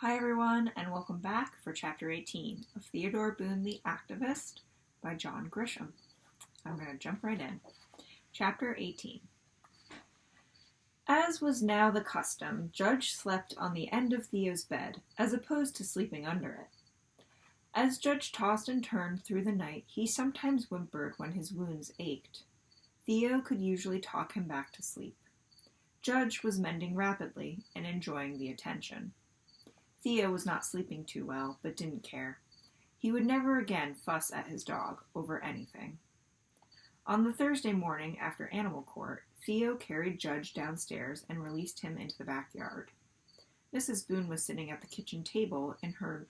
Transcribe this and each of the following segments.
Hi everyone, and welcome back for Chapter 18 of Theodore Boone the Activist by John Grisham. I'm going to jump right in. Chapter 18. As was now the custom, Judge slept on the end of Theo's bed, as opposed to sleeping under it. As Judge tossed and turned through the night, he sometimes whimpered when his wounds ached. Theo could usually talk him back to sleep. Judge was mending rapidly and enjoying the attention. Theo was not sleeping too well, but didn't care. He would never again fuss at his dog over anything. On the Thursday morning after animal court, Theo carried Judge downstairs and released him into the backyard. Mrs. Boone was sitting at the kitchen table in her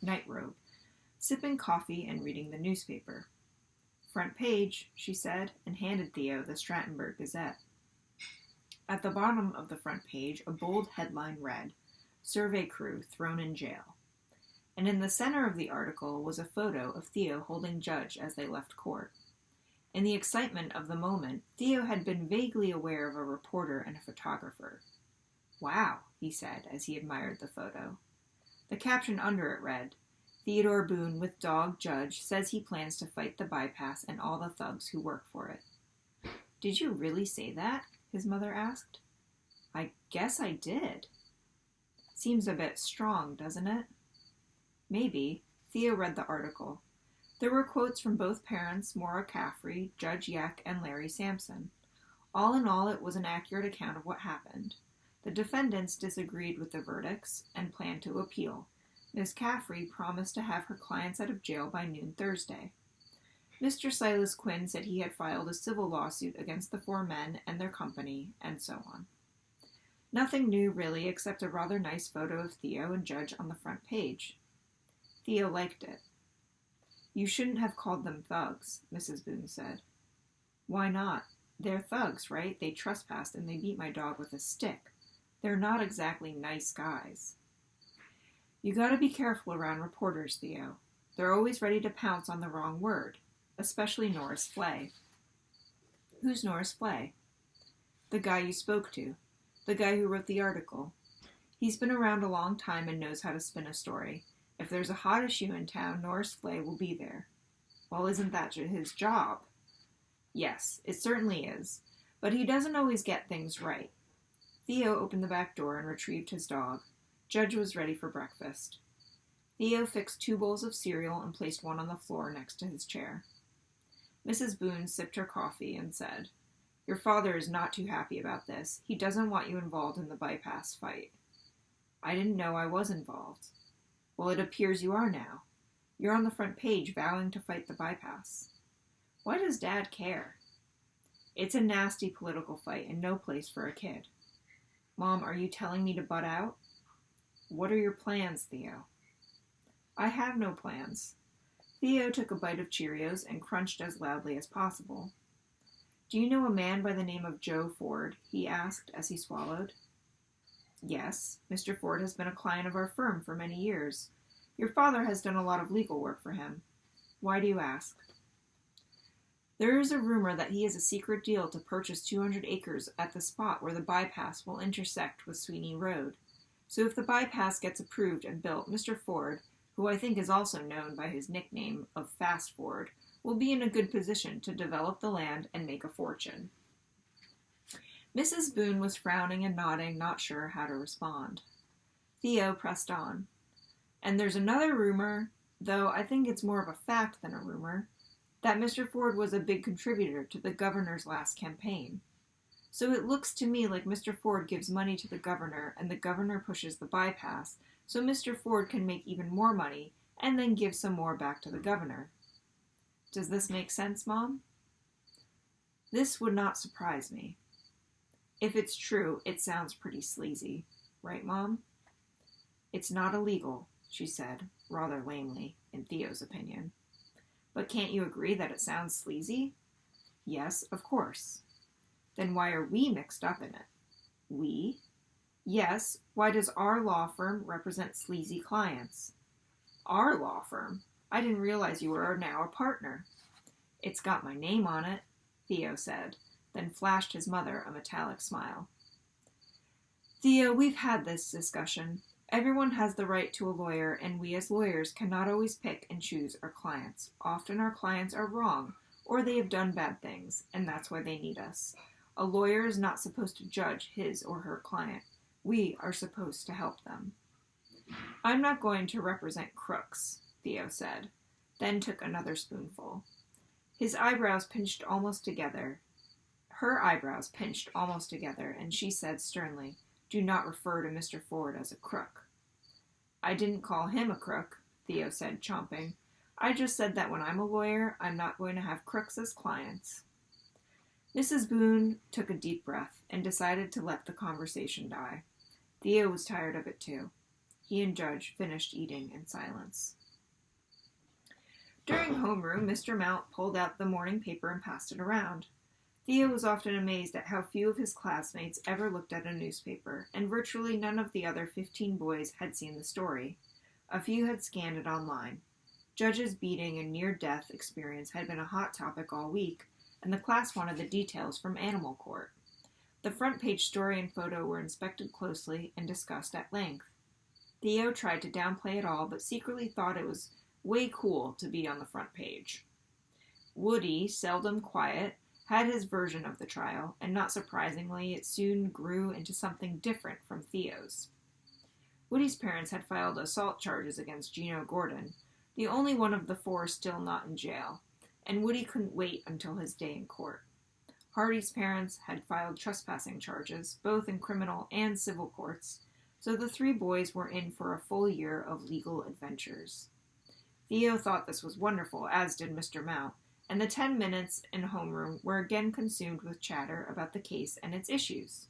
nightrobe, sipping coffee and reading the newspaper. "Front page," she said, and handed Theo the Strattenberg Gazette. At the bottom of the front page, a bold headline read, "Survey crew thrown in jail." And in the center of the article was a photo of Theo holding Judge as they left court. In the excitement of the moment, Theo had been vaguely aware of a reporter and a photographer. "Wow," he said as he admired the photo. The caption under it read, "Theodore Boone with dog Judge says he plans to fight the bypass and all the thugs who work for it." "Did you really say that?" his mother asked. "I guess I did." "Seems a bit strong, doesn't it?" Maybe. Theo read the article. There were quotes from both parents, Maura Caffrey, Judge Yeck, and Larry Sampson. All in all, it was an accurate account of what happened. The defendants disagreed with the verdicts and planned to appeal. Miss Caffrey promised to have her clients out of jail by noon Thursday. Mr. Silas Quinn said he had filed a civil lawsuit against the four men and their company, and so on. Nothing new, really, except a rather nice photo of Theo and Judge on the front page. Theo liked it. "You shouldn't have called them thugs," Mrs. Boone said. "Why not? They're thugs, right? They trespassed and they beat my dog with a stick. They're not exactly nice guys." "You gotta be careful around reporters, Theo. They're always ready to pounce on the wrong word, especially Norris Flay." "Who's Norris Flay?" "The guy you spoke to. The guy who wrote the article. He's been around a long time and knows how to spin a story. If there's a hot issue in town, Norris Flay will be there." "Well, isn't that his job?" "Yes, it certainly is. But he doesn't always get things right." Theo opened the back door and retrieved his dog. Judge was ready for breakfast. Theo fixed 2 bowls of cereal and placed one on the floor next to his chair. Mrs. Boone sipped her coffee and said, "Your father is not too happy about this. He doesn't want you involved in the bypass fight." "I didn't know I was involved." "Well, it appears you are now. You're on the front page vowing to fight the bypass." "Why does Dad care?" "It's a nasty political fight and no place for a kid." "Mom, are you telling me to butt out?" "What are your plans, Theo?" "I have no plans." Theo took a bite of Cheerios and crunched as loudly as possible. "Do you know a man by the name of Joe Ford?" he asked as he swallowed. "Yes, Mr. Ford has been a client of our firm for many years. Your father has done a lot of legal work for him. Why do you ask?" "There is a rumor that he has a secret deal to purchase 200 acres at the spot where the bypass will intersect with Sweeney Road. So if the bypass gets approved and built, Mr. Ford, who I think is also known by his nickname of Fast Ford, will be in a good position to develop the land and make a fortune." Mrs. Boone was frowning and nodding, not sure how to respond. Theo pressed on. "And there's another rumor, though I think it's more of a fact than a rumor, that Mr. Ford was a big contributor to the governor's last campaign. So it looks to me like Mr. Ford gives money to the governor and the governor pushes the bypass, so Mr. Ford can make even more money and then give some more back to the governor. Does this make sense, Mom?" "This would not surprise me. If it's true, it sounds pretty sleazy. Right, Mom?" "It's not illegal," she said, rather lamely, in Theo's opinion. "But can't you agree that it sounds sleazy?" "Yes, of course." "Then why are we mixed up in it?" "We?" "Yes, why does our law firm represent sleazy clients?" "Our law firm? I didn't realize you were now a partner." "It's got my name on it," Theo said, then flashed his mother a metallic smile. "Theo, we've had this discussion. Everyone has the right to a lawyer, and we as lawyers cannot always pick and choose our clients. Often our clients are wrong, or they have done bad things, and that's why they need us. A lawyer is not supposed to judge his or her client. We are supposed to help them. I'm not going to represent crooks, Theo said, then took another spoonful. His eyebrows pinched almost together. Her eyebrows pinched almost together, and she said sternly, "Do not refer to Mr. Ford as a crook." "I didn't call him a crook," Theo said, chomping. "I just said that when I'm a lawyer, I'm not going to have crooks as clients." Mrs. Boone took a deep breath and decided to let the conversation die. Theo was tired of it too. He and Judge finished eating in silence. During homeroom, Mr. Mount pulled out the morning paper and passed it around. Theo was often amazed at how few of his classmates ever looked at a newspaper, and virtually none of the other 15 boys had seen the story. A few had scanned it online. Judge's beating and near-death experience had been a hot topic all week, and the class wanted the details from Animal Court. The front-page story and photo were inspected closely and discussed at length. Theo tried to downplay it all, but secretly thought it was way cool to be on the front page. Woody, seldom quiet, had his version of the trial, and not surprisingly, it soon grew into something different from Theo's. Woody's parents had filed assault charges against Gino Gordon, the only one of the four still not in jail, and Woody couldn't wait until his day in court. Hardy's parents had filed trespassing charges, both in criminal and civil courts, so the three boys were in for a full year of legal adventures. Theo thought this was wonderful, as did Mr. Mount, and the 10 minutes in homeroom were again consumed with chatter about the case and its issues.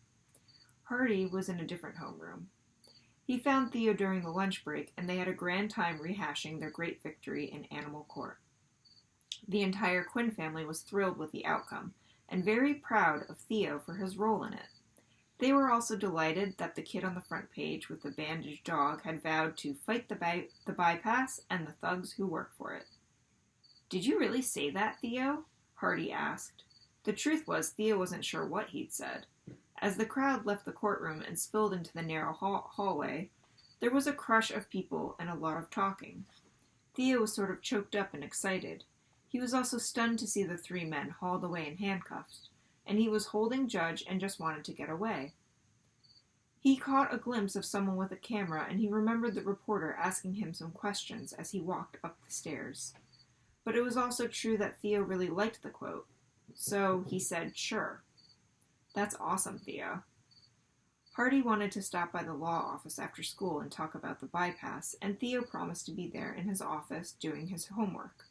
Hardy was in a different homeroom. He found Theo during the lunch break, and they had a grand time rehashing their great victory in Animal Court. The entire Quinn family was thrilled with the outcome, and very proud of Theo for his role in it. They were also delighted that the kid on the front page with the bandaged dog had vowed to fight the bypass and the thugs who work for it. "Did you really say that, Theo?" Hardy asked. The truth was, Theo wasn't sure what he'd said. As the crowd left the courtroom and spilled into the narrow hallway, there was a crush of people and a lot of talking. Theo was sort of choked up and excited. He was also stunned to see the three men hauled away in handcuffs, and he was holding Judge and just wanted to get away. He caught a glimpse of someone with a camera, and he remembered the reporter asking him some questions as he walked up the stairs. But it was also true that Theo really liked the quote, so he said, "Sure." "That's awesome, Theo." Hardy wanted to stop by the law office after school and talk about the bypass, and Theo promised to be there in his office doing his homework.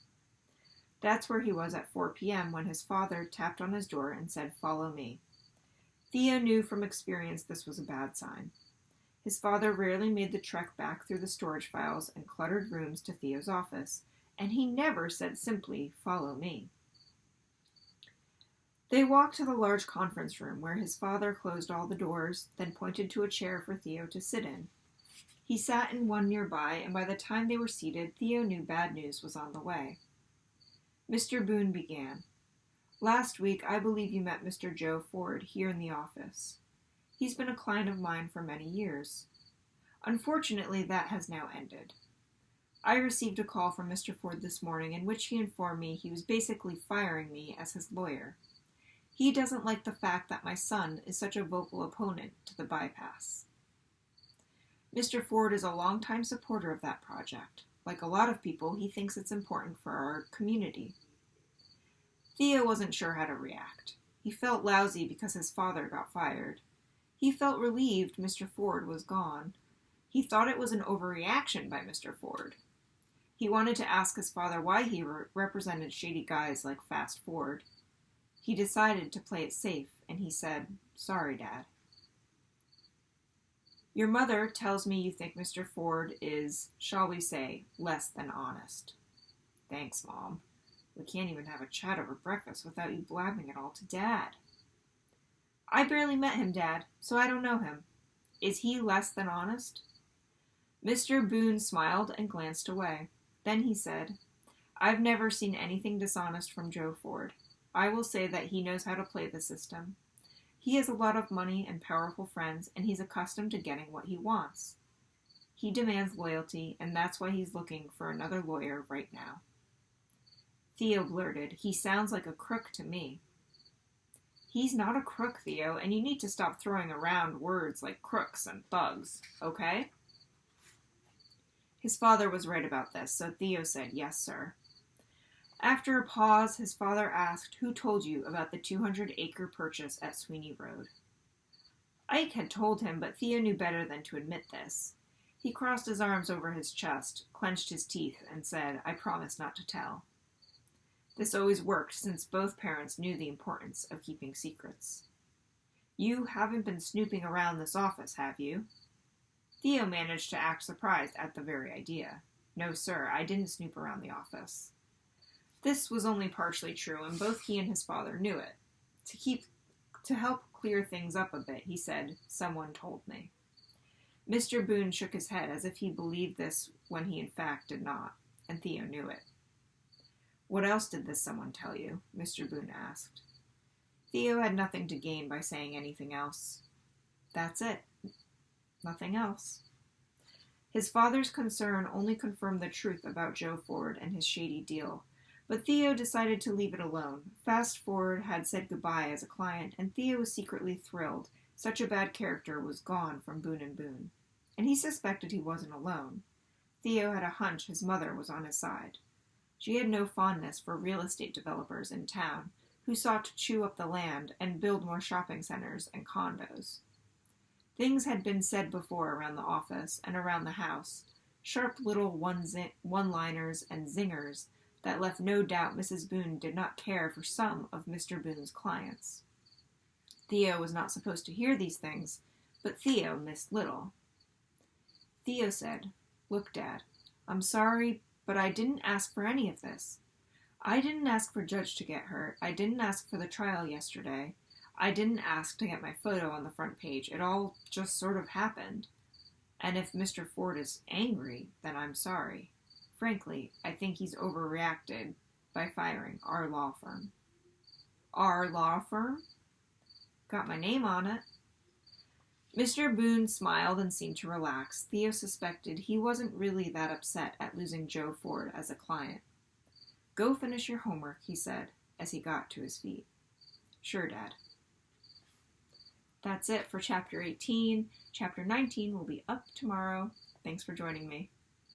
That's where he was at 4 p.m. when his father tapped on his door and said, "Follow me." Theo knew from experience this was a bad sign. His father rarely made the trek back through the storage files and cluttered rooms to Theo's office, and he never said simply, "Follow me." They walked to the large conference room where his father closed all the doors, then pointed to a chair for Theo to sit in. He sat in one nearby, and by the time they were seated, Theo knew bad news was on the way. Mr. Boone began. "Last week, I believe you met Mr. Joe Ford here in the office. He's been a client of mine for many years. Unfortunately, that has now ended. I received a call from Mr. Ford this morning in which he informed me he was basically firing me as his lawyer. He doesn't like the fact that my son is such a vocal opponent to the bypass. Mr. Ford is a longtime supporter of that project. Like a lot of people, he thinks it's important for our community." Theo wasn't sure how to react. He felt lousy because his father got fired. He felt relieved Mr. Ford was gone. He thought it was an overreaction by Mr. Ford. He wanted to ask his father why he represented shady guys like Fast Ford. He decided to play it safe, and he said, "Sorry, Dad." "Your mother tells me you think Mr. Ford is, shall we say, less than honest." "Thanks, Mom. We can't even have a chat over breakfast without you blabbing it all to Dad." "I barely met him, Dad, so I don't know him. Is he less than honest?" Mr. Boone smiled and glanced away. Then he said, "I've never seen anything dishonest from Joe Ford. I will say that he knows how to play the system. He has a lot of money and powerful friends, and he's accustomed to getting what he wants." He demands loyalty, and that's why he's looking for another lawyer right now. Theo blurted, "He sounds like a crook to me." "He's not a crook, Theo, and you need to stop throwing around words like crooks and thugs, okay?" His father was right about this, so Theo said, "Yes, sir." After a pause, his father asked, "Who told you about the 200-acre purchase at Sweeney Road?" Ike had told him, but Theo knew better than to admit this. He crossed his arms over his chest, clenched his teeth, and said, "I promise not to tell." This always worked, since both parents knew the importance of keeping secrets. "You haven't been snooping around this office, have you?" Theo managed to act surprised at the very idea. "No, sir, I didn't snoop around the office." This was only partially true, and both he and his father knew it. To help clear things up a bit, he said, "Someone told me." Mr. Boone shook his head as if he believed this when he in fact did not, and Theo knew it. "What else did this someone tell you?" Mr. Boone asked. Theo had nothing to gain by saying anything else. "That's it. Nothing else." His father's concern only confirmed the truth about Joe Ford and his shady deal, but Theo decided to leave it alone. Fast Ford had said goodbye as a client, and Theo was secretly thrilled. Such a bad character was gone from Boone and Boone. And he suspected he wasn't alone. Theo had a hunch his mother was on his side. She had no fondness for real estate developers in town who sought to chew up the land and build more shopping centers and condos. Things had been said before around the office and around the house, sharp little one-liners and zingers that left no doubt Mrs. Boone did not care for some of Mr. Boone's clients. Theo was not supposed to hear these things, but Theo missed little. Theo said, "Look, Dad, I'm sorry, but I didn't ask for any of this. I didn't ask for Judge to get hurt. I didn't ask for the trial yesterday. I didn't ask to get my photo on the front page. It all just sort of happened. And if Mr. Ford is angry, then I'm sorry. Frankly, I think he's overreacted by firing our law firm." "Our law firm?" "Got my name on it." Mr. Boone smiled and seemed to relax. Theo suspected he wasn't really that upset at losing Joe Ford as a client. "Go finish your homework," he said, as he got to his feet. "Sure, Dad." That's it for Chapter 18. Chapter 19 will be up tomorrow. Thanks for joining me.